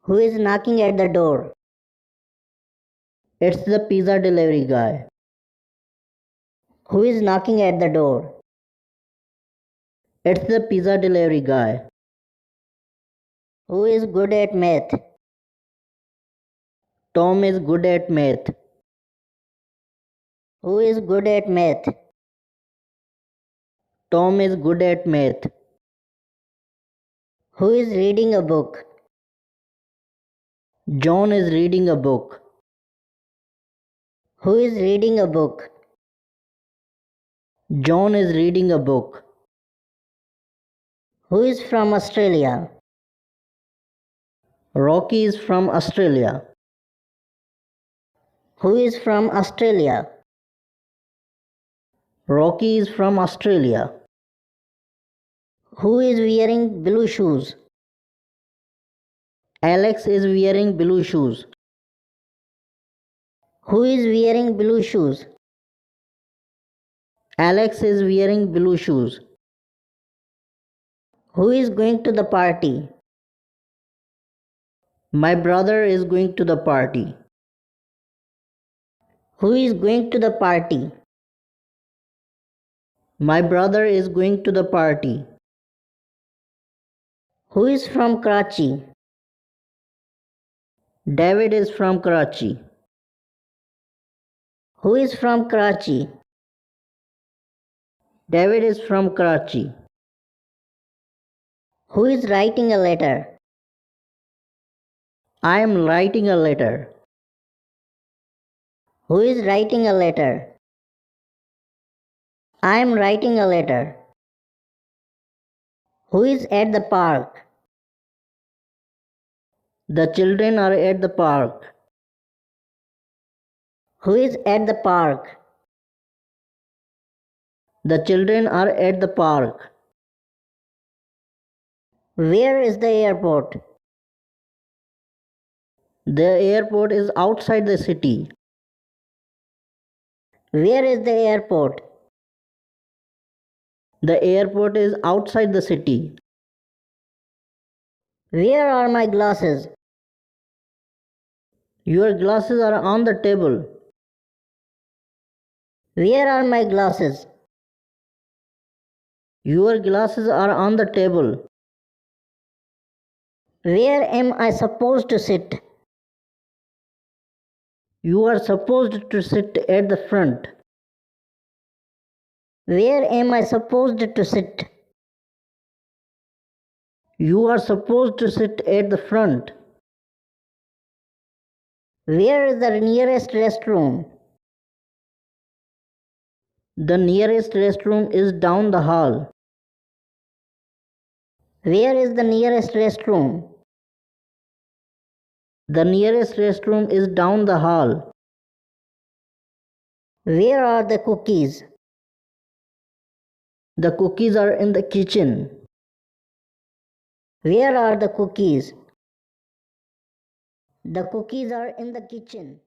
Who is knocking at the door? It's the pizza delivery guy. Who is knocking at the door? It's the pizza delivery guy. Who is good at math? Tom is good at math. Who is good at math? Tom is good at math. Who is reading a book? John is reading a book. Who is reading a book? John is reading a book. Who is from Australia? Rocky is from Australia. Who is from Australia? Rocky is from Australia. Who is wearing blue shoes? Alex is wearing blue shoes. Who is wearing blue shoes? Alex is wearing blue shoes. Who is going to the party? My brother is going to the party. Who is going to the party? My brother is going to the party. Who is from Karachi? David is from Karachi. Who is from Karachi? David is from Karachi. Who is writing a letter? I am writing a letter. Who is writing a letter? I am writing a letter. Who is at the park? The children are at the park. Who is at the park? The children are at the park. Where is the airport? The airport is outside the city. Where is the airport? The airport is outside the city. Where are my glasses? Your glasses are on the table. Where are my glasses? Your glasses are on the table. Where am I supposed to sit? You are supposed to sit at the front. Where am I supposed to sit? You are supposed to sit at the front. Where is the nearest restroom? The nearest restroom is down the hall. Where is the nearest restroom? The nearest restroom is down the hall. Where are the cookies? The cookies are in the kitchen. Where are the cookies? The cookies are in the kitchen.